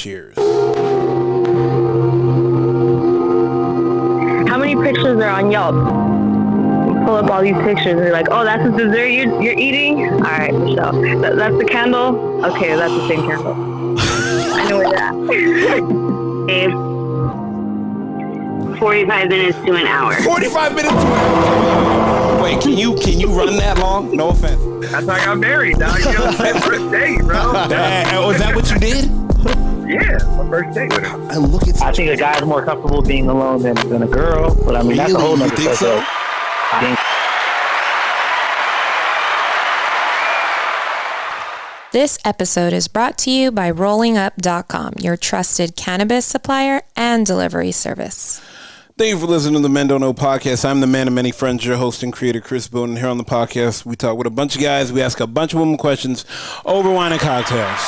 Cheers. How many pictures are on Yelp? Pull up all these pictures and you're like, oh, that's the dessert you're eating? All right, Michelle. That's the candle? Okay, that's the same candle. I know where you're at. 45 minutes to an hour. 45 minutes to an hour. Wait, can you run that long? No offense. That's how I got married, dog. You know, my first date, bro. Was that what you did? Yeah, my first date with her. And look at I think a guy's more comfortable being alone than a girl, but I mean, that's a whole really? nother You think so? subject. I think This episode is brought to you by RollingUp.com, your trusted cannabis supplier and delivery service. Thank you for listening to the Men Don't Know podcast. I'm the man of many friends, your host and creator, Chris Bowden. Here on the podcast, we talk with a bunch of guys. We ask a bunch of women questions over wine and cocktails.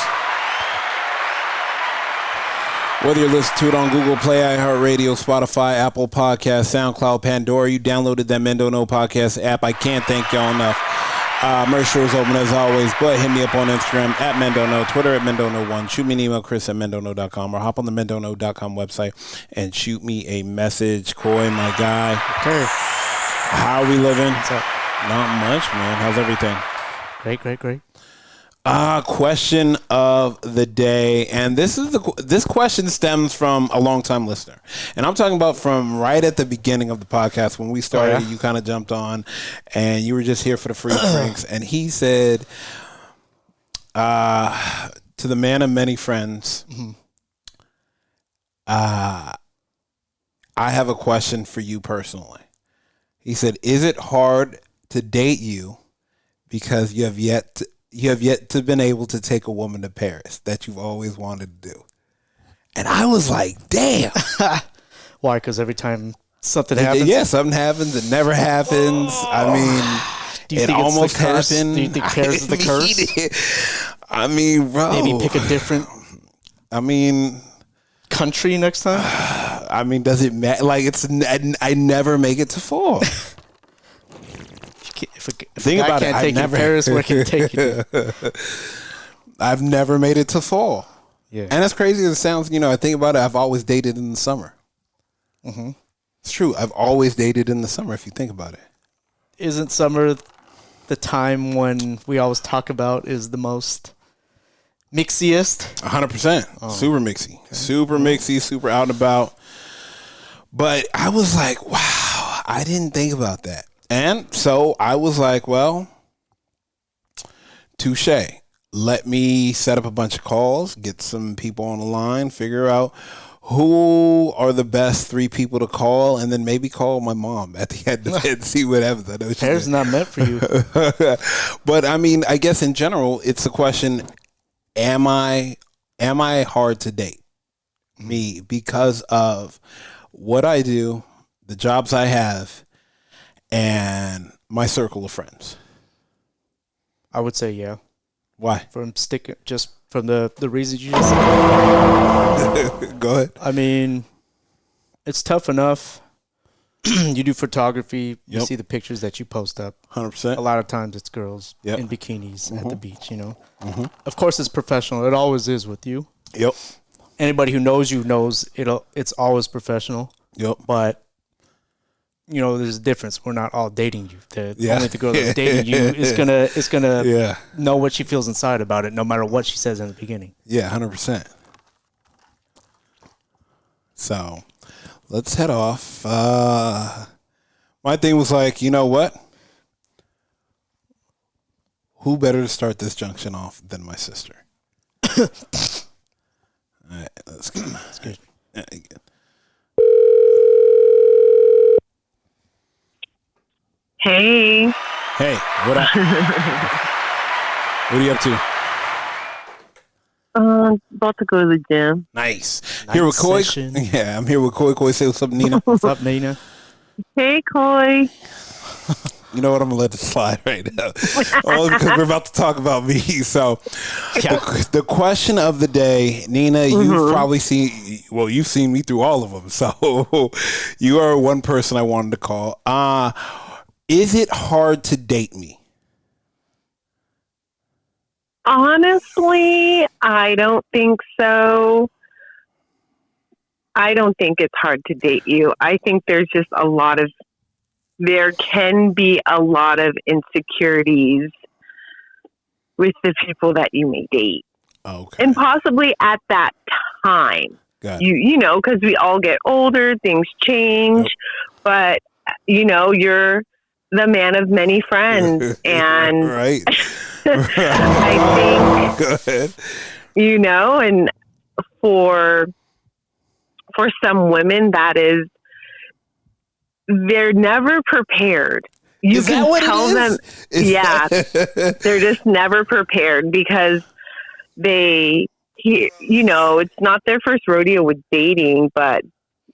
Whether you listen to it on Google Play, iHeartRadio, Spotify, Apple Podcasts, SoundCloud, Pandora, you downloaded that Men Don't Know podcast app. I can't thank y'all enough. Merch store is open as always, but hit me up on Instagram at Mendono, Twitter at Mendono1. Shoot me an email, Chris at Mendono.com, or hop on the Mendono.com website and shoot me a message. Coy, my guy. okay. How are we living? What's up? Not much, man. How's everything? Great. Question of the day, and this question stems from a longtime listener, and I'm talking about from right at the beginning of the podcast when we started. Oh, yeah? You kind of jumped on, and you were just here for the free drinks. And he said, "To the man of many friends, I have a question for you personally." He said, "Is it hard to date you because you have yet to been able to take a woman to Paris that you've always wanted to do?" And I was like, damn. Why? Because every time something happens? Yeah, something happens. It never happens. I mean, Do you it think almost it's the curse? happened. Do you think Paris is the curse? I mean, bro. Maybe pick a different country next time? I mean, does it matter? Like, I never make it to fall. If a Think guy about it. can't I've take you never- to Paris, where can he take you to? I've never made it to fall. Yeah. And as crazy as it sounds, I think about it, I've always dated in the summer. Mm-hmm. It's true. I've always dated in the summer, if you think about it. Isn't summer the time when we always talk about is the most mixiest? 100%. Super mixy. Okay. Super mixy, super out and about. But I was like, wow, I didn't think about that. And so I was like, well, touche. Let me set up a bunch of calls, get some people on the line, figure out who are the best 3 people to call, and then maybe call my mom at the end of it and see what happens. I know Paris is not meant for you. But I mean, I guess in general, it's a question: Am I hard to date? Me, because of what I do, the jobs I have, and my circle of friends. I would say yeah. Why? From the reasons you just said. Go ahead. I mean, it's tough enough. You do photography. You Yep. see the pictures that you post up. 100%. A lot of times it's girls Yep. in bikinis at the beach, Of course it's professional. It always is with you. Yep. Anybody who knows you knows it's always professional. Yep. But there's a difference. We're not all dating you. Yeah. Only the girl that's dating you is gonna Yeah. know what she feels inside about it, no matter what she says in the beginning. Yeah, 100%. So, let's head off. My thing was like, you know what? Who better to start this junction off than my sister? All right, let's go. That's good. Yeah, good. Hey. Hey, what up? What are you up to? About to go to the gym. Nice. Night Here with Koi. session. Yeah, I'm here with Koi. Koi, say what's up, Nina. What's up, Nina? Hey, Coy. You know what? I'm going to let it slide right now. Only because we're about to talk about me. So, the question of the day, Nina, you've probably seen, well, you've seen me through all of them. So, you are one person I wanted to call. Is it hard to date me? Honestly, I don't think so. I don't think it's hard to date you. I think there can be a lot of insecurities with the people that you may date. Okay. And possibly at that time. Got it. You know, because we all get older, things change, Yep. but you know, you're the man of many friends, and right. I think, Go ahead. you know, and for some women, they're never prepared. You Is can that what tell it them, is? yeah, they're just never prepared because you know, it's not their first rodeo with dating, but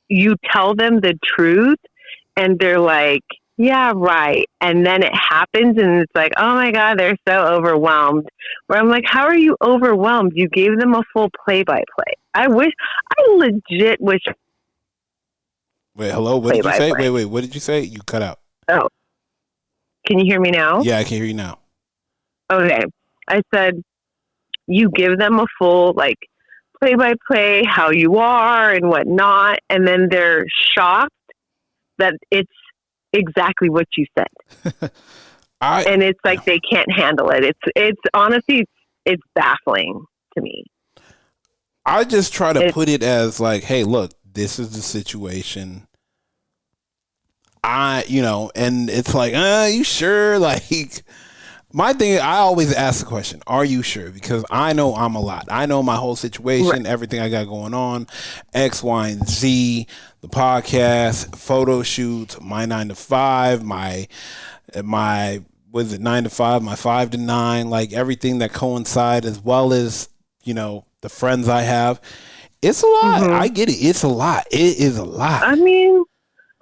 you tell them the truth and they're like, yeah, right. And then it happens and it's like, oh my God, they're so overwhelmed. Where I'm like, how are you overwhelmed? You gave them a full play-by-play. I legit wish. Wait, hello? What did you say? Play-by-play. Wait, what did you say? You cut out. Oh, can you hear me now? Yeah, I can hear you now. Okay. I said, you give them a full, like, play-by-play, how you are and whatnot, and then they're shocked that it's exactly what you said. And it's like they can't handle it. It's honestly, it's baffling to me. I just try to put it as like, hey, look, this is the situation. And it's like, you sure? Like, my thing, I always ask the question, are you sure? Because I know I'm a lot. I know my whole situation, right. Everything I got going on, X, Y, and Z, the podcast, photo shoots, my 9 to 5, my 9 to 5, my 5 to 9, like everything that coincides, as well as, you know, the friends I have. It's a lot. Mm-hmm. I get it. It's a lot. It is a lot. I mean,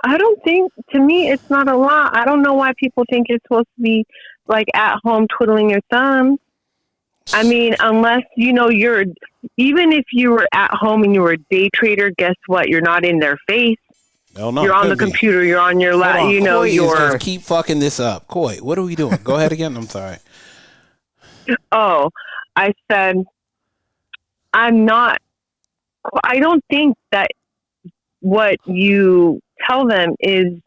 I don't think, to me, it's not a lot. I don't know why people think it's supposed to be like at home twiddling your thumbs. I mean, unless, you know, even if you were at home and you were a day trader, guess what? You're not in their face. No, you're on the computer. You're on your lap. You know, you're keep fucking this up. Coy, what are we doing? Go ahead again. I'm sorry. Oh, I said, I don't think that what you tell them is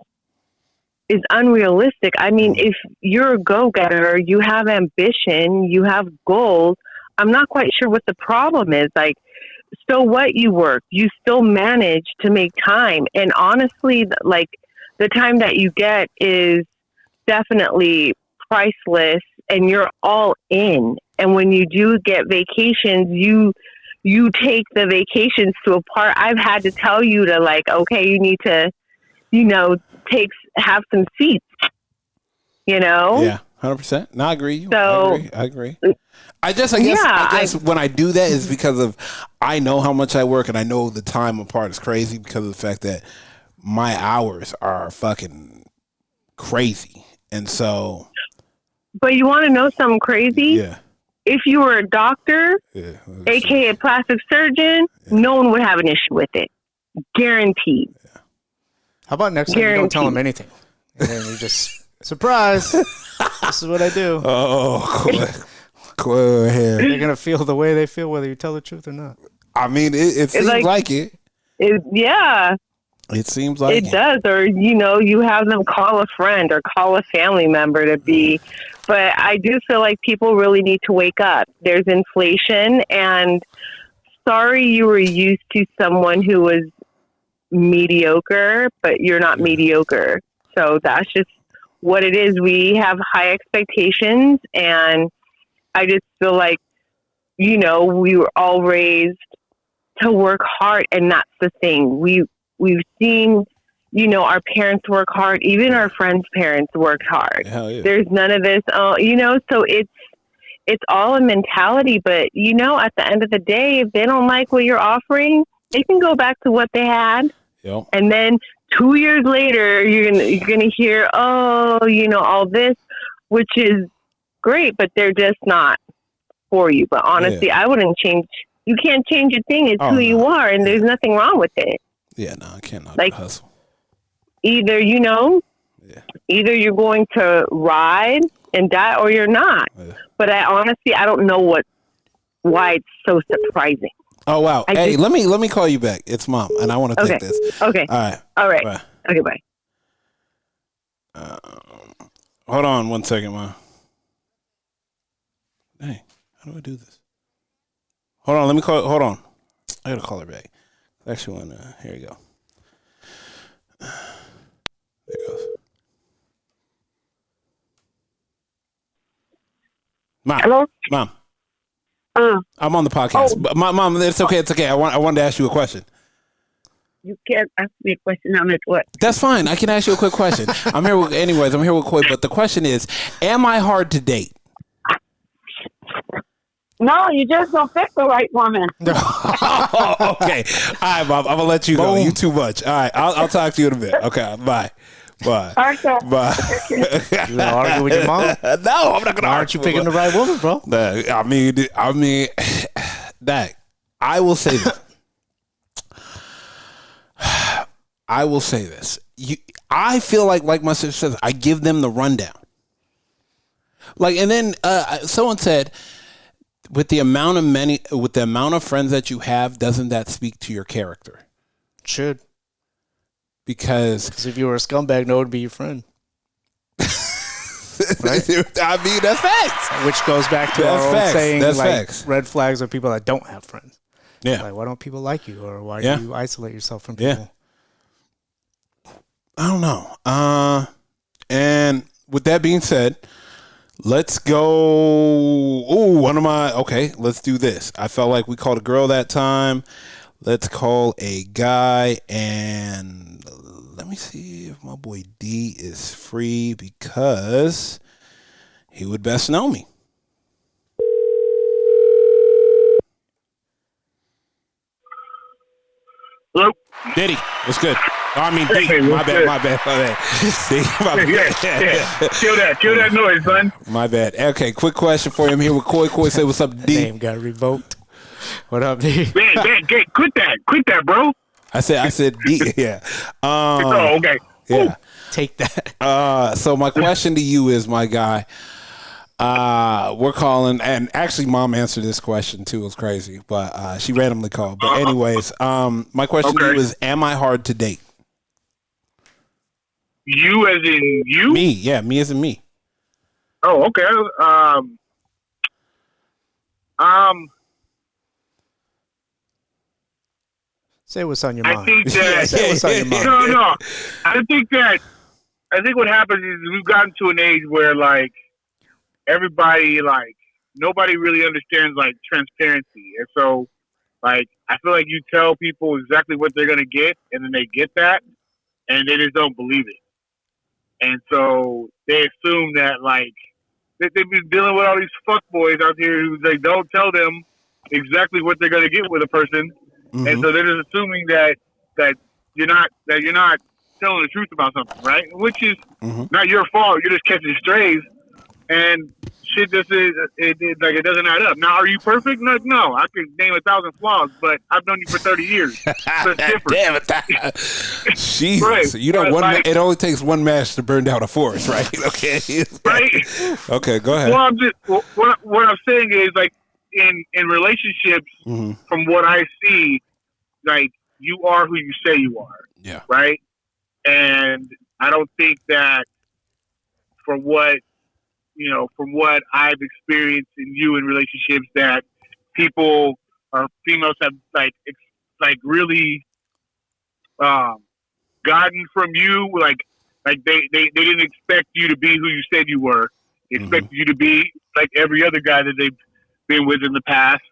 unrealistic. I mean, if you're a go-getter, you have ambition, you have goals, I'm not quite sure what the problem is. Like, so what, you work, you still manage to make time. And honestly, like, the time that you get is definitely priceless and you're all in. And when you do get vacations, you take the vacations to a part. I've had to tell you to, like, okay, you need to, you know, have some seats, you know? Yeah, 100%. No, I agree. So, I agree. I guess when I do that is because of, I know how much I work and I know the time apart is crazy because of the fact that my hours are fucking crazy. And so. But you want to know something crazy? Yeah. If you were a doctor, aka a plastic surgeon, no one would have an issue with it. Guaranteed. Yeah. How about next time you don't tell them anything? And then you just, surprise, this is what I do. Oh, go ahead. They're going to feel the way they feel whether you tell the truth or not. I mean, it seems like it. Yeah. It seems like it does. Or, you know, you have them call a friend or call a family member to be. But I do feel like people really need to wake up. There's inflation, and sorry you were used to someone who was mediocre, but you're not mediocre. So that's just what it is. We have high expectations, and I just feel like, you know, we were all raised to work hard, and that's the thing. We've seen, you know, our parents work hard. Even our friends' parents worked hard. Hell yeah. There's none of this, you know, so it's all a mentality. But, you know, at the end of the day, if they don't like what you're offering, they can go back to what they had. Yep. And then 2 years later, you're gonna hear, oh, you know, all this, which is great, but they're just not for you. But honestly, I wouldn't change. You can't change a thing. It's who you are, and there's nothing wrong with it. Yeah, no, I cannot hustle. Either, you know, either you're going to ride and die or you're not. Yeah. But I don't know why it's so surprising. Oh wow. I Hey, just- let me call you back. It's Mom, and I want to take Okay. this. Okay. All right. All right. Bye. Okay, bye. Hold on 1 second, Mom. Hey, how do I do this? Hold on. Let me call. Hold on. I gotta call her back. Actually, here you go. There it goes. Mom. Hello? Mom. I'm on the podcast. Oh. But Mom, it's okay. It's okay. I wanted to ask you a question. You can't ask me a question on it. What? That's fine. I can ask you a quick question. I'm here with Koi, but the question is, am I hard to date? No, you just don't pick the right woman. Oh, okay. All right, Mom. I'm gonna let you go. Boom. You too much. All right. I'll talk to you in a bit. Okay. Bye. Bye. Okay. Bye. You gonna argue with your mom? No, I'm not gonna. Why aren't you picking the right woman, bro? I mean, that I will say this. I will say this. I feel like my sister says, I give them the rundown. Like, and then someone said, with the amount of friends that you have, doesn't that speak to your character? Should. Because if you were a scumbag, no one would be your friend. right? I mean, that's facts. Which goes back to That's our old facts. saying, That's like, facts. red flags are people that don't have friends. Yeah. Like, why don't people like you? Or why Yeah. do you isolate yourself from Yeah. people? I don't know. And with that being said, let's go. Okay, let's do this. I felt like we called a girl that time. Let's call a guy, and let me see if my boy D is free because he would best know me. Hello? Diddy, what's good? I mean, D. Hey, My what's bad. good? My bad. D, my bad. Yeah. Kill that noise, son. My bad. Okay, quick question for him here with Koi. Koi, say what's up, D. Name got revoked. What up, D? Man, quit that, bro. I said D. Yeah. Oh, okay. Yeah. Take that. So my question to you is, my guy, we're calling, and actually Mom answered this question too. It was crazy, but she randomly called. But anyways, my question to you is, am I hard to date? You as in you? Me, yeah, me as in me. Oh, okay. Say what's on your I mind. think that Say what's on your mind. no. I think what happens is we've gotten to an age where like everybody nobody really understands like transparency, and so like I feel like you tell people exactly what they're gonna get, and then they get that, and they just don't believe it, and so they assume that like they've been dealing with all these fuckboys out here who like don't tell them exactly what they're gonna get with a person. Mm-hmm. And so they're just assuming that you're not telling the truth about something, right? Which is not your fault. You're just catching strays, and shit just it doesn't add up. Now, are you perfect? No. I could name 1,000 flaws, but I've known you for 30 years. So it's different. Damn it! Jesus, Right. you know, Like- it only takes one match to burn down a forest, right? Okay, Right? Okay, go ahead. Well, what I'm saying is like in relationships, from what I see, like you are who you say you are. Yeah. Right. And I don't think that from what I've experienced in you in relationships that people or females have like really gotten from you like they didn't expect you to be who you said you were. They expected you to be like every other guy that they've been with in the past,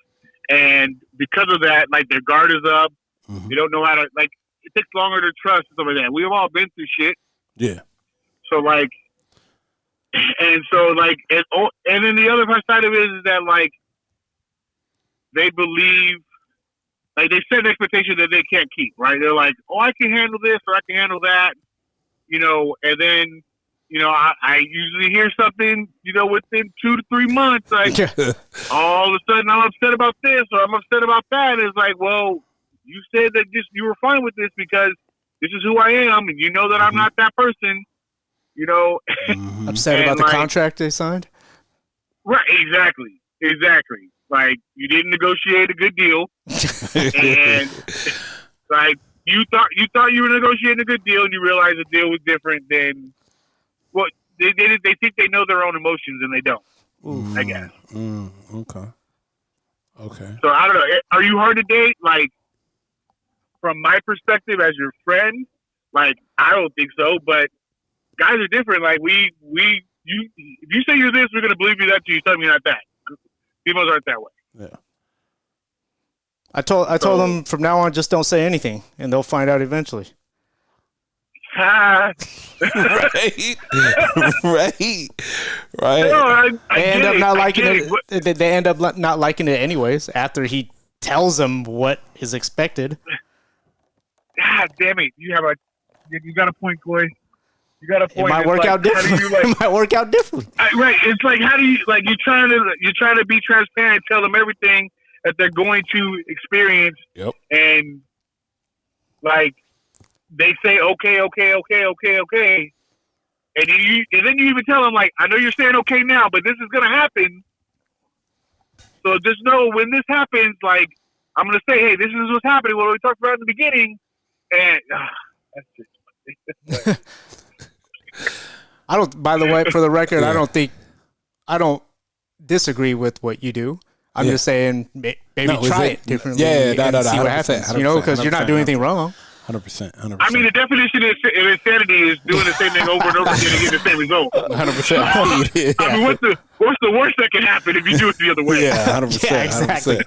and because of that, like their guard is up. They don't know how to like. It takes longer to trust and stuff like that. We've all been through shit. Yeah. So like, and then the other side of it is that like they believe, like they set an expectation that they can't keep. Right? They're like, oh, I can handle this or I can handle that, and then. I usually hear something, within 2 to 3 months, like all of a sudden I'm upset about this or I'm upset about that. It's like, well, you said that you were fine with this because this is who I am, and you know that I'm not that person, Upset And, about the like- contract they signed? Right? Exactly. Like, you didn't negotiate a good deal, and like you thought you were negotiating a good deal, and you realized the deal was different than what they think they know their own emotions, and they don't. I guess. Okay. So I don't know. Are you hard to date? Like, from my perspective as your friend, like, I don't think so. But guys are different. Like, if you say you're this, we're gonna believe you that. You tell me you're not that. Females aren't that way. Yeah. I told them from now on, just don't say anything, and they'll find out eventually. Right. Right. No, They end up not liking it. They end up not liking it anyways after he tells them what is expected. God damn it! You got a point, Coy. You got a point. It might work out differently. It might work out differently. Right. It's like, how do you, like, you're trying to be transparent, tell them everything that they're going to experience. Yep. And like, they say okay, and then you even tell them, like, I know you're saying okay now, but this is gonna happen. So just know when this happens, like, I'm gonna say, hey, this is what's happening. What we talked about in the beginning, and that's just. I don't. By the way, for the record, I don't disagree with what you do. I'm just saying maybe try it differently. Yeah, and see what happens. 100%, You know, because you're not doing anything wrong. 100%. I mean, the definition of insanity is doing the same thing over and over again and getting the same result. 100%. I mean, what's the worst that can happen if you do it the other way? Yeah, 100%. Yeah, exactly.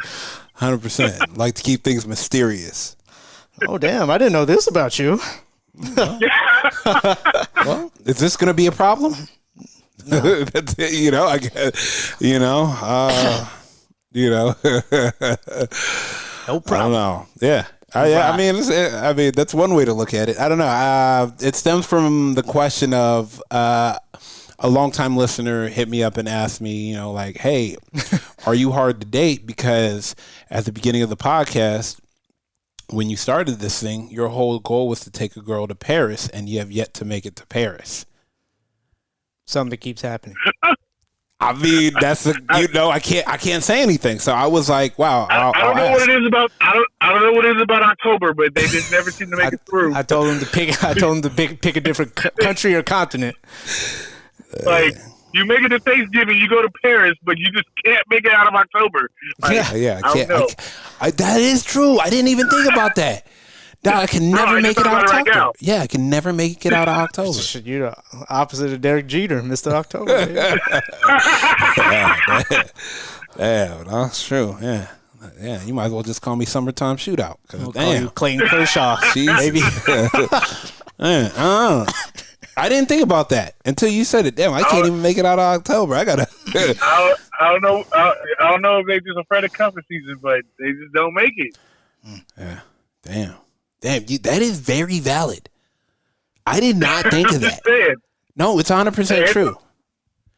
100%. Like to keep things mysterious. Oh damn! I didn't know this about you. Well, is this going to be a problem? No. That's it, you know. I guess, you know. No problem. I don't know. Yeah. I mean, that's one way to look at it. I don't know. It stems from the question of a longtime listener hit me up and asked me, you know, like, hey, are you hard to date? Because at the beginning of the podcast, when you started this thing, your whole goal was to take a girl to Paris, and you have yet to make it to Paris. Something keeps happening. I mean, I can't say anything. So I was like, wow. I don't know what it is about. I don't know what it is about October, but they just never seem to make it through. I told them to pick a different country or continent. Like, you make it to Thanksgiving, you go to Paris, but you just can't make it out of October. Like, I can't. That is true. I didn't even think about that. I can never make it out of October. Right, yeah, I can never make it out of October. You're the opposite of Derek Jeter, Mr. October. Damn, that's true. Yeah. Yeah, you might as well just call me Summertime Shootout. We'll call you Clayton Kershaw. Maybe. I didn't think about that until you said it. Damn, I can't even make it out of October. I gotta. I don't know. I don't know if they're just afraid of cuffing season, but they just don't make it. Yeah. Damn, that is very valid. I did not think of that. No, it's 100% true.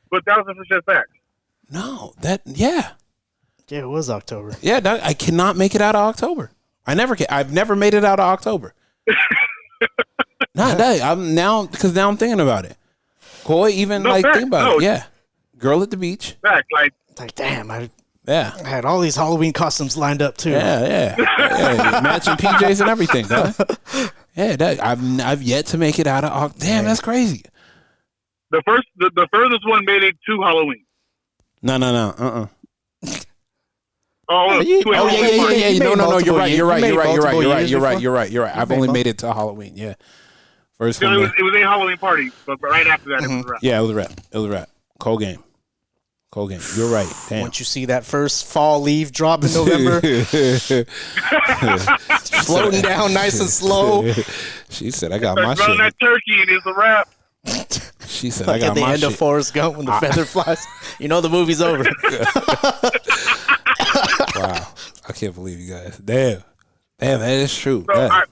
But 1,000% fact. No, Yeah, it was October. Yeah, I cannot make it out of October. I've never made it out of October. Now I'm thinking about it. Coy, even think about it. Yeah, girl at the beach. Fact, like damn, I Yeah. I had all these Halloween costumes lined up too. Yeah. Matching PJs and everything, huh? Yeah, I've yet to make it out of. Damn, that's crazy. The furthest one made it to Halloween. No. Oh, yeah. No. You're right. I've only made it to Halloween. Yeah. First one. It was a Halloween party, but right after that, it was a wrap. Yeah, it was a wrap. Cold game. You're right. Damn. Once you see that first fall leaf drop in November, floating down nice and slow. She said, "I got my shit." Running that turkey, and it's a wrap. She said, like "I got my shit." at the end of Forrest Gump when the feather flies, you know the movie's over. Wow, I can't believe you guys. Damn, that is true. So I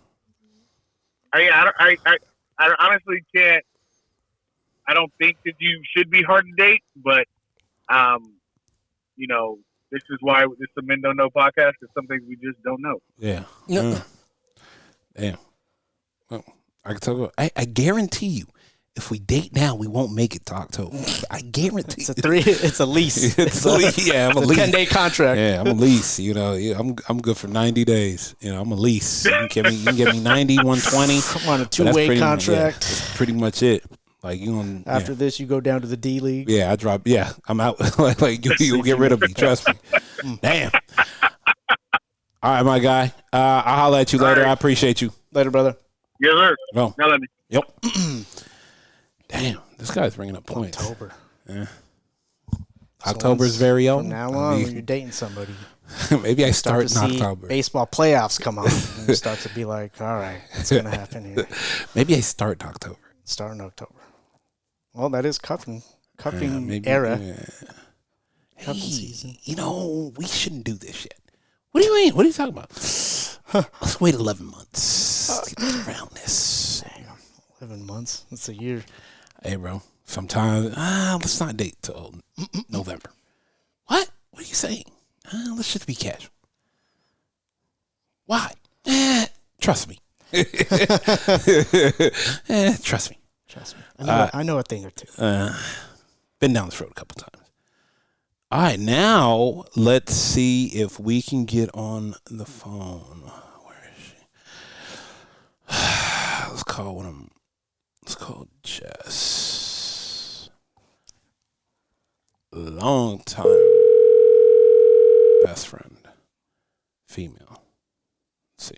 honestly can't. I don't think that you should be hard to date, but this is why this is the Men Don't Know podcast. It's some things we just don't know. Yeah. Damn. Well, I can tell you. I guarantee you, if we date now, we won't make it to October. I guarantee. It's a lease. It's a lease. Yeah, I'm a lease. 10-day contract. Yeah, I'm a lease. You know, I'm good for 90 days. You know, I'm a lease. You can give me 90, 120. I'm on a 2-way contract. That's pretty much it. Like after this, you go down to the D League. Yeah, I drop. Yeah, I'm out. like you'll get rid of me. Trust me. Damn. All right, my guy. I'll holler at you later. Right. I appreciate you. Later, brother. Yes, sir. Well, Now let me. yep. Damn, this guy's bringing up points. October. Yeah. October's very own. From now on, when you're dating somebody, maybe I start in to see October. baseball playoffs come on, and you start to be like, all right, what's going to happen here? Maybe I start in October. Start in October. Well, that is cuffing Maybe, era. yeah. Cuffing Hey, season. you know, we shouldn't do this yet. What do you mean? What are you talking about? Let's wait 11 months. Get around this. 11 months. That's a year. Hey, bro. Sometimes, let's not date till November. What? What are you saying? Let's just be casual. Why? Trust me. Trust me. Trust me. I know a thing or two. Been down this road a couple times. All right, now let's see if we can get on the phone. Where is she? Let's call one of them. Let's call Jess. Long time best friend. Female. Let's see.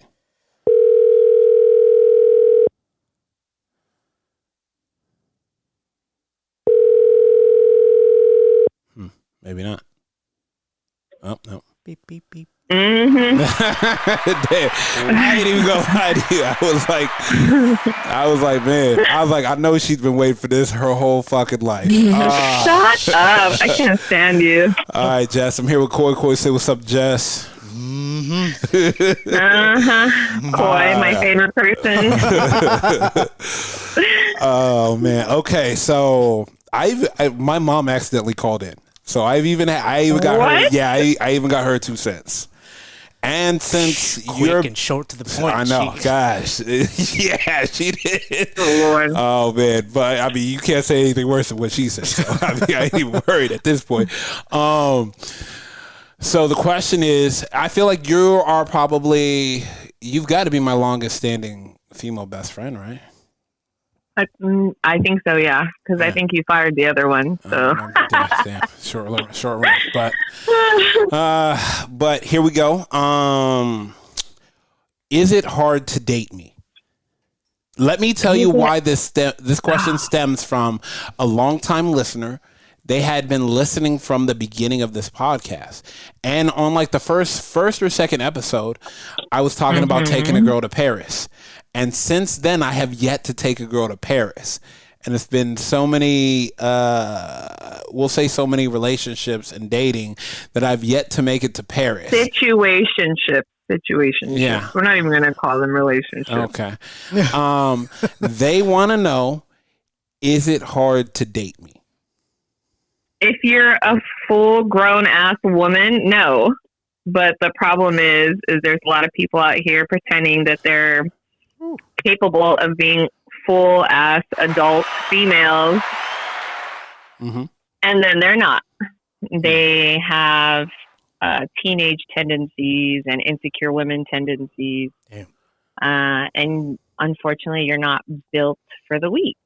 Maybe not. Oh, no. Beep, beep, beep. Mm-hmm. Damn. I didn't even go lie to you. I was like, man. I know she's been waiting for this her whole fucking life. Shut up. I can't stand you. All right, Jess. I'm here with Coy. Coy, say what's up, Jess. Coy, my favorite person. Oh, man. Okay, so my mom accidentally called in. So I even got her. Yeah, I even got her 2 cents. And since Quick and short to the point. I know, Jeez. gosh, yeah, she did. Oh, Lord. Oh man, but I mean, you can't say anything worse than what she said. So I mean, I ain't even worried at this point. So the question is, I feel like you've got to be my longest standing female best friend, right? I think so, yeah. Because I think you fired the other one. So. Damn, short run. But here we go. Is it hard to date me? Let me tell you why this question stems from a longtime listener. They had been listening from the beginning of this podcast, and on like the first or second episode, I was talking about taking a girl to Paris. And since then, I have yet to take a girl to Paris. And it's been so many, we'll say so many relationships and dating that I've yet to make it to Paris. Situationships. Yeah. We're not even going to call them relationships. Okay. They want to know, is it hard to date me? If you're a full grown ass woman, no. But the problem is there's a lot of people out here pretending that they're capable of being full ass adult females, and then they're not. They have teenage tendencies and insecure women tendencies. And unfortunately, you're not built for the weak.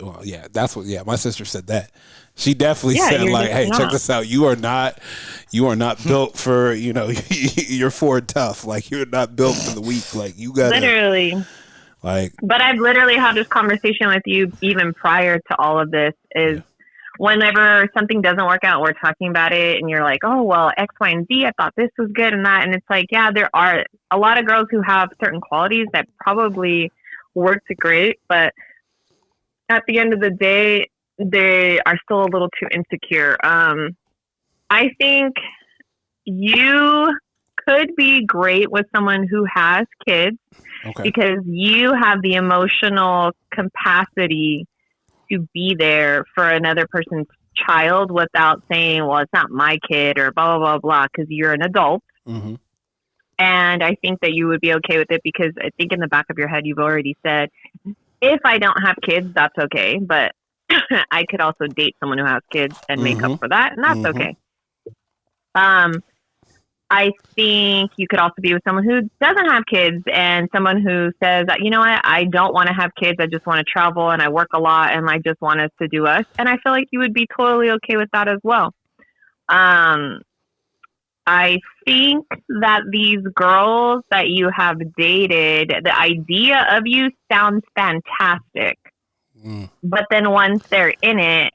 Well, yeah, that's what. Yeah, my sister said that. She definitely said, like, "Hey, check this out. You are not built for, you know, you're Ford tough. Like, you're not built for the weak. Like, you got literally." Like, but I've literally had this conversation with you even prior to all of this. Whenever something doesn't work out, we're talking about it, and you're like, "Oh, well, X, Y, and Z. I thought this was good and that," and it's like, yeah, there are a lot of girls who have certain qualities that probably work great, but at the end of the day, they are still a little too insecure. I think you could be great with someone who has kids because you have the emotional capacity to be there for another person's child without saying, well, it's not my kid or blah, blah, blah, blah, because you're an adult. And I think that you would be okay with it because I think in the back of your head, you've already said, if I don't have kids, that's okay. But I could also date someone who has kids and make up for that, and that's okay. I think you could also be with someone who doesn't have kids and someone who says, you know what, I don't want to have kids. I just want to travel and I work a lot and I just want us to do us. And I feel like you would be totally okay with that as well. I think that these girls that you have dated, the idea of you sounds fantastic. But then once they're in it,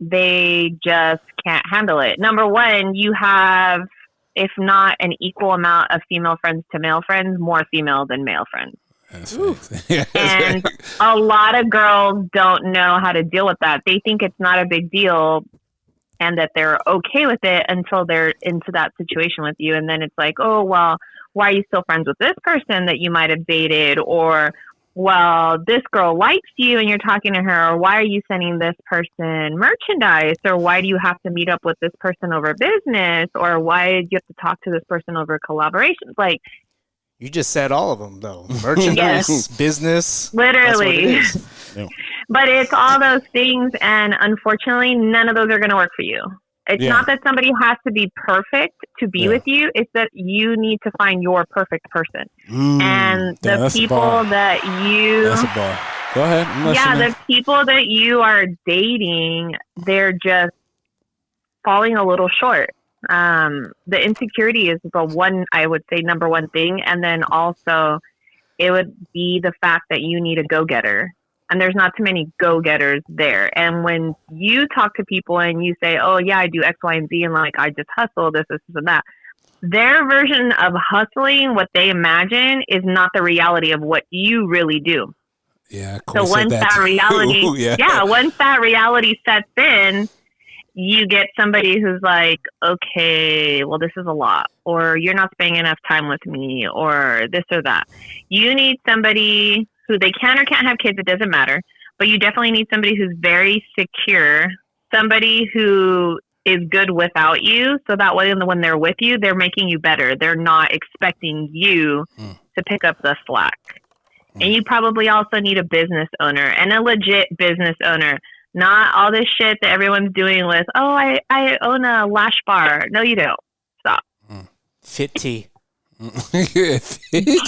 they just can't handle it. Number one, you have, if not an equal amount of female friends to male friends, more female than male friends. And a lot of girls don't know how to deal with that. They think it's not a big deal and that they're okay with it until they're into that situation with you. And then it's like, oh, well, why are you still friends with this person that you might have dated? Or, well, this girl likes you and you're talking to her. Or why are you sending this person merchandise? Or why do you have to meet up with this person over business? Or why do you have to talk to this person over collaborations? Like, you just said all of them, though. Merchandise, business. Literally. But it's all those things, and unfortunately, none of those are going to work for you. It's not that somebody has to be perfect to be with you. It's that you need to find your perfect person. And the people that you... That's a bar. Go ahead. The people that you are dating, they're just falling a little short. The insecurity is the one, I would say, number one thing. And then also, it would be the fact that you need a go-getter. And there's not too many go-getters there. And when you talk to people and you say, oh, yeah, I do X, Y, and Z, and like, I just hustle this, and that. Their version of hustling, what they imagine, is not the reality of what you really do. Yeah. So once that reality, once that reality sets in, you get somebody who's like, okay, well, this is a lot, or you're not spending enough time with me, or this or that. You need somebody who they can or can't have kids, it doesn't matter, but you definitely need somebody who's very secure, somebody who is good without you, so that way when they're with you, they're making you better. They're not expecting you to pick up the slack. And you probably also need a business owner, and a legit business owner. Not all this shit that everyone's doing with, oh, I own a lash bar. No, you don't. Stop. Fit tea.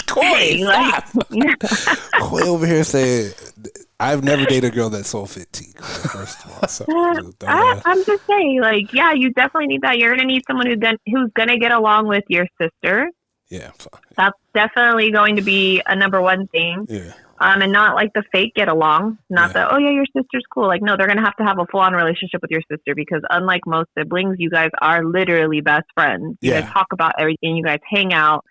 Corey, stop. Corey over here saying, I've never dated a girl that sold fit tea, first of all. So, I'm just saying, like, yeah, you definitely need that. You're going to need someone who's going to get along with your sister. Yeah. That's definitely going to be a number one thing. Yeah. And not like the fake get along. Not that, oh, yeah, your sister's cool. Like, no, they're going to have a full-on relationship with your sister because unlike most siblings, you guys are literally best friends. You guys talk about everything. You guys hang out.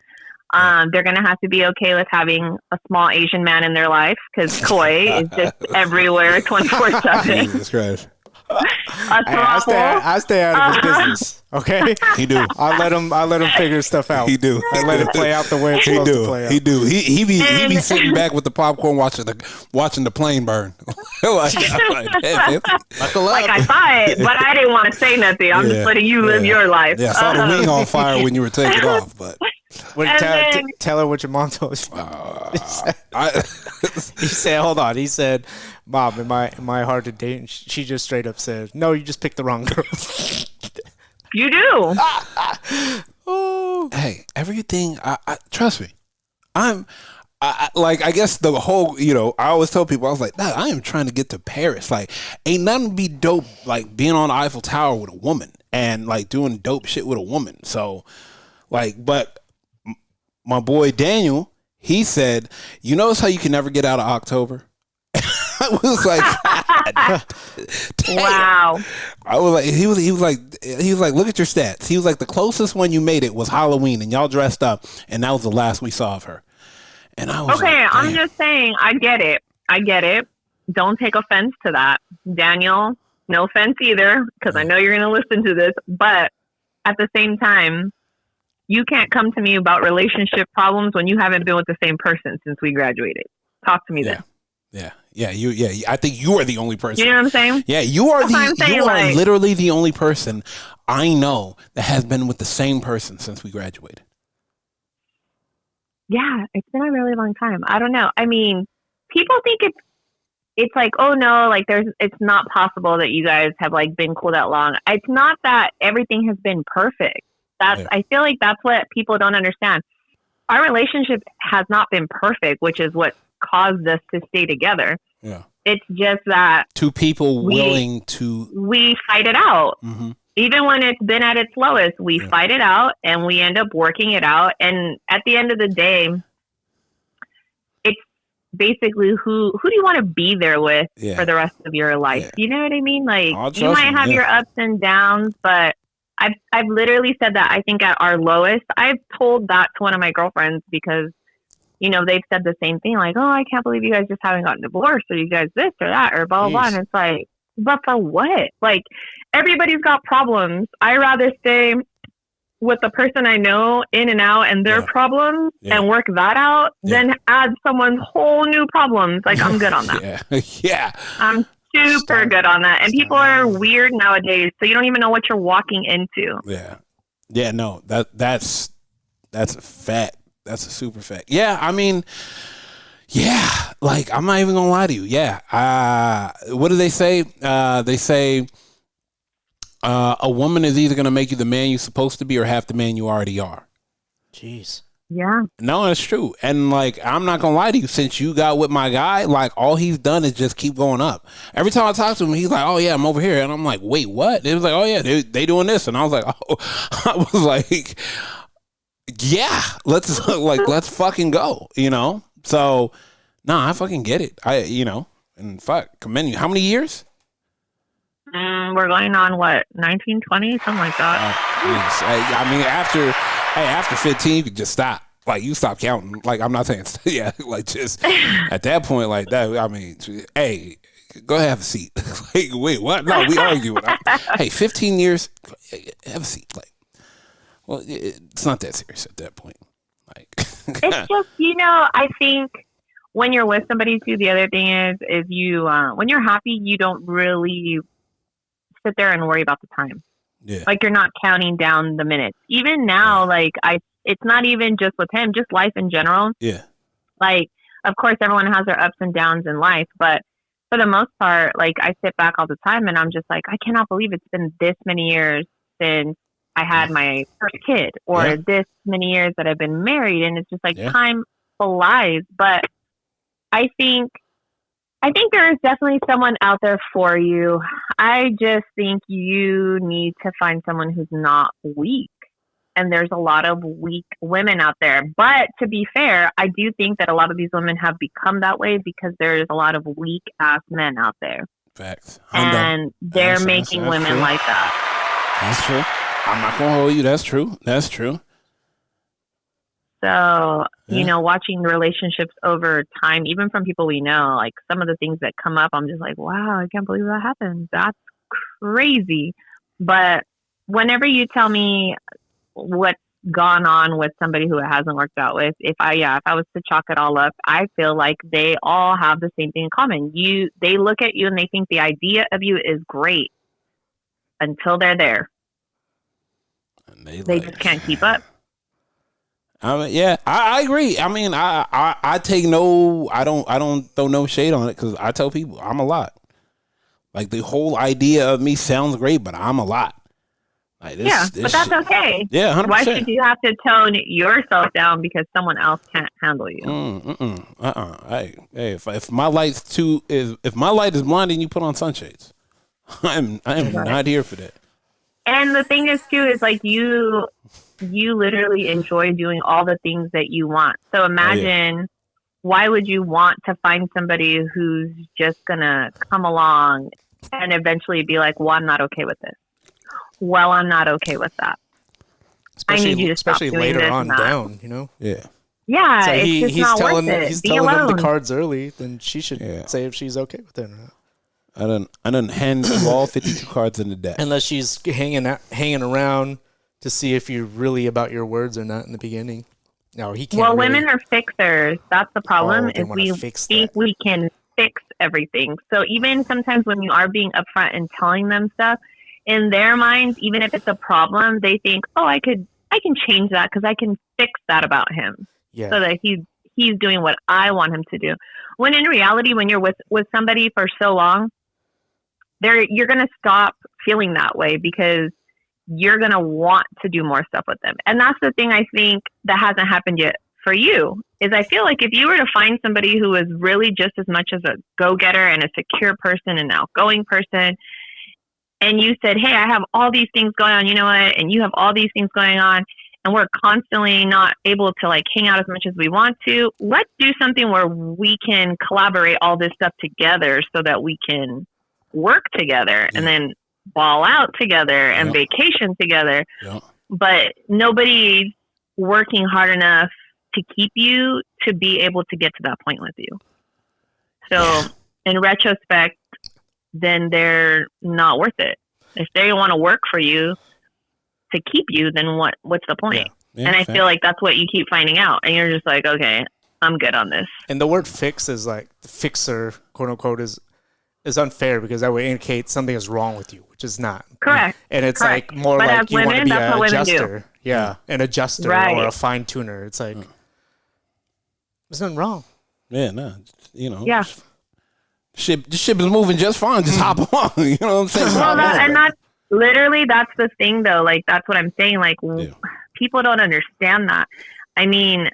They're going to have to be okay with having a small Asian man in their life because Koi is just everywhere 24/7. Jesus Christ. I stay out of his business. Okay, he do. I let him figure stuff out. He do. I let it play out the way it's supposed to play out. He do. He be sitting back with the popcorn watching the plane burn. Like I saw it, but I didn't want to say nothing. I'm just letting you live your life. Yeah, I saw the wing on fire when you were taking off, but. Tell her what your mom told you. He said, hold on. He said, Mom, am I hard to date? And she just straight up said, no, you just picked the wrong girl. You do. Hey, everything, I trust me. I guess the whole, I always tell people, I was like, I am trying to get to Paris. Like, ain't nothing be dope like being on the Eiffel Tower with a woman and like doing dope shit with a woman. So, but my boy Daniel, he said, you notice how you can never get out of October? I was like, wow. I was like, he was like, look at your stats. He was like, the closest one you made it was Halloween, and y'all dressed up, and that was the last we saw of her. And I was okay. I'm just saying, I get it. Don't take offense to that, Daniel. No offense either, because I know you're going to listen to this. But at the same time, you can't come to me about relationship problems when you haven't been with the same person since we graduated. Talk to me then. Yeah. I think you are the only person. You know what I'm saying? Yeah, you are literally the only person I know that has been with the same person since we graduated. Yeah, it's been a really long time. I don't know. I mean, people think it's like, oh no, like it's not possible that you guys have like been cool that long. It's not that everything has been perfect. I feel like that's what people don't understand. Our relationship has not been perfect, which is what caused us to stay together. Yeah. It's just that two people willing to fight it out. Mm-hmm. Even when it's been at its lowest, we fight it out and we end up working it out. And at the end of the day, it's basically who do you want to be there with for the rest of your life? You know what I mean? Like, you might have your ups and downs, but I've literally said that. I think at our lowest, I've told that to one of my girlfriends because, you know, they've said the same thing. Like, oh, I can't believe you guys just haven't gotten divorced, or you guys this or that, or blah, blah, blah. And it's like, but for what? Like, everybody's got problems. I'd rather stay with the person I know in and out and their problems and work that out than add someone's whole new problems. Like, I'm good on that. Yeah. I'm super good on that. And people are weird nowadays, so you don't even know what you're walking into. Yeah. Yeah, no, that's a fact. That's a super fact. Yeah, I mean, yeah, like, I'm not even gonna lie to you. Yeah. What do they say? They say a woman is either gonna make you the man you're supposed to be or half the man you already are. Jeez. Yeah. No, it's true. And like, I'm not gonna lie to you, since you got with my guy, like, all he's done is just keep going up. Every time I talk to him, he's like, oh yeah, I'm over here. And I'm like, wait, what? It was like, oh yeah, they doing this. And I was like, oh, I was like, yeah, let's fucking go, you know? So, nah, I fucking get it. And fuck, commend you. How many years? We're going on, 19, 20, something like that. I mean, after 15, you could just stop. Like, you stop counting. Like, I'm not saying, like, just at that point, like that. I mean, hey, go have a seat. Like, wait, what? No, we arguing. Hey, 15 years, have a seat. Like, well, it's not that serious at that point. Like, it's just, I think when you're with somebody too, the other thing is you, when you're happy, you don't really sit there and worry about the time. Yeah. Like, you're not counting down the minutes. Even now, like, it's not even just with him, just life in general. Yeah. Like, of course, everyone has their ups and downs in life, but for the most part, like, I sit back all the time and I'm just like, I cannot believe it's been this many years since I had my first kid, or this many years that I've been married. And it's just like, time flies. But I think there is definitely someone out there for you. I just think you need to find someone who's not weak. And there's a lot of weak women out there. But to be fair, I do think that a lot of these women have become that way because there's a lot of weak ass men out there. Facts. And they're making women true. like that. That's true. I'm not going to hold you. That's true. That's true. So, watching the relationships over time, even from people we know, like, some of the things that come up, I'm just like, wow, I can't believe that happened. That's crazy. But whenever you tell me what's gone on with somebody who it hasn't worked out with, if I was to chalk it all up, I feel like they all have the same thing in common. They look at you and they think the idea of you is great until they're there. And they just can't keep up. I mean, yeah, I agree. I mean, I take I don't throw no shade on it, because I tell people I'm a lot. Like, the whole idea of me sounds great, but I'm a lot. Like, this but that's okay. Yeah, 100%. Why should you have to tone yourself down because someone else can't handle you? Hey, if my if my light is blinding, you put on sunshades. I am not here for that. And the thing is too, is like, you literally enjoy doing all the things that you want. So imagine, why would you want to find somebody who's just gonna come along and eventually be like, well, I'm not okay with this. Well, I'm not okay with that. Especially, I need you to stop doing later this on and that. down, Yeah. Yeah, so it's just he's not telling worth it. he's Be telling alone. him the cards early, then she should say if she's okay with it or not. I done hand you all 52 cards in the deck. Unless she's hanging around to see if you're really about your words or not in the beginning. No, he can't. Well, women are fixers. That's the problem. They is wanna we fix think that. we can fix everything. So even sometimes when you are being upfront and telling them stuff, in their minds, even if it's a problem, they think, oh, I can change that because I can fix that about him. Yeah. So that he's doing what I want him to do. When in reality, when you're with somebody for so long, you're going to stop feeling that way because you're going to want to do more stuff with them. And that's the thing I think that hasn't happened yet for you, is I feel like if you were to find somebody who is really just as much as a go-getter and a secure person, an outgoing person, and you said, hey, I have all these things going on, you know what? And you have all these things going on, and we're constantly not able to like hang out as much as we want to. Let's do something where we can collaborate all this stuff together so that we can work together and then ball out together and vacation together. But nobody's working hard enough to keep you to be able to get to that point with you. So in retrospect, then they're not worth it. If they want to work for you to keep you, then what's the point? And I feel like that's what you keep finding out. And you're just like, okay, I'm good on this. And the word fix is like, the fixer, quote unquote, is unfair because that would indicate something is wrong with you, which is not. Correct. And it's Correct. like more but like as you women, want to be that's what an women adjuster. do. Yeah, an adjuster or a fine tuner. It's like, there's nothing wrong. Yeah, no, you know. Yeah. The ship is moving just fine. Just hop on. You know what I'm saying? Well, that's literally, that's the thing though. Like, that's what I'm saying. Like, people don't understand that. I mean,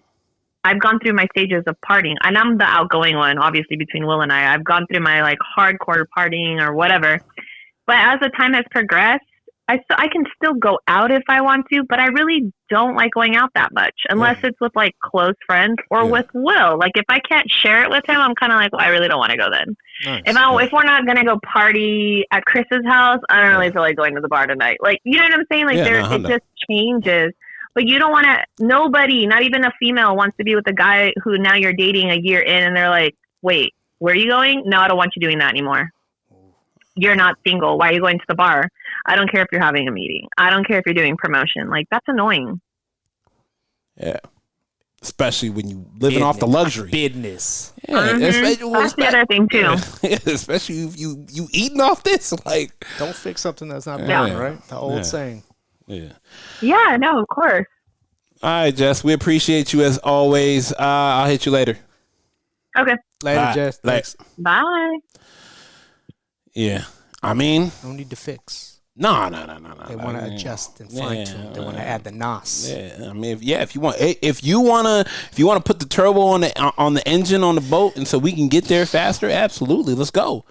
I've gone through my stages of partying, and I'm the outgoing one, obviously, between Will and I. I've gone through my like hardcore partying or whatever. But as the time has progressed, I can still go out if I want to, but I really don't like going out that much unless it's with like close friends or with Will. Like if I can't share it with him, I'm kind of like, well, I really don't want to go then. Nice. If we're not going to go party at Chris's house, I don't really feel like going to the bar tonight. Like, you know what I'm saying? Like it just changes. But you don't want to, nobody, not even a female wants to be with a guy who now you're dating a year in and they're like, wait, where are you going? No, I don't want you doing that anymore. You're not single. Why are you going to the bar? I don't care if you're having a meeting. I don't care if you're doing promotion. Like, that's annoying. Yeah. Especially when you living off the luxury. Business. Yeah, that's the other thing, too. Yeah, especially if you eating off this. Like, don't fix something that's not done, right? The old saying. Yeah. Yeah, no, of course. All right, Jess. We appreciate you as always. I'll hit you later. Okay. Later, Jess. Thanks. Bye. Yeah. I mean, no need to fix. No. They want to adjust and fine tune. They want to add the NOS. Yeah. I mean, if you want to put the turbo on the engine on the boat, and so we can get there faster, absolutely, let's go.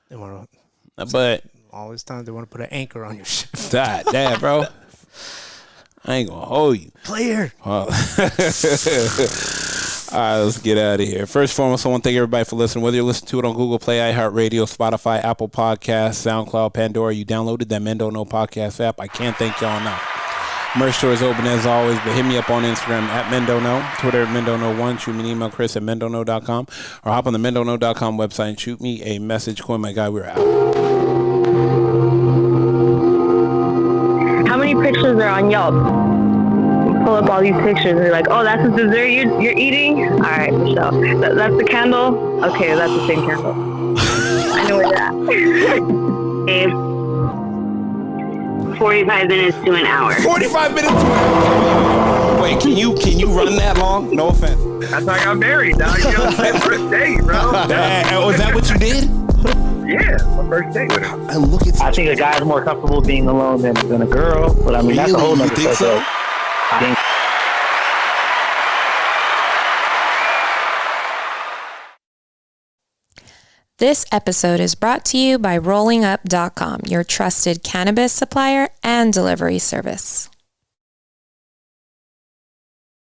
They want to, but all this time they want to put an anchor on your ship. Damn, bro. I ain't gonna hold you. Clear. All right, let's get out of here. First and foremost, I want to thank everybody for listening. Whether you're listening to it on Google Play, iHeartRadio, Spotify, Apple Podcasts, SoundCloud, Pandora, you downloaded that Mendo No Podcast app. I can't thank y'all enough. Merch store is open as always, but hit me up on Instagram at MendoNo, Twitter at MendoNo1, shoot me an email, Chris at MendoNo.com, or hop on the MendoNo.com website and shoot me a message. Coin my guy, we're out. How many pictures are on Yelp? Pull up all these pictures and you're like, oh, that's the dessert you're eating? All right, Michelle. That's the candle? Okay, that's the same candle. I know where that. 45 minutes to an hour. 45 minutes to an hour. Wait, can you run that long? No offense. That's how I got married, dog. You know, my first date, bro. Was that what you did? Yeah, my first date with her. I think a guy's more comfortable being alone than a girl, but I mean, that's a whole nother thing. So? This episode is brought to you by RollingUp.com, your trusted cannabis supplier and delivery service.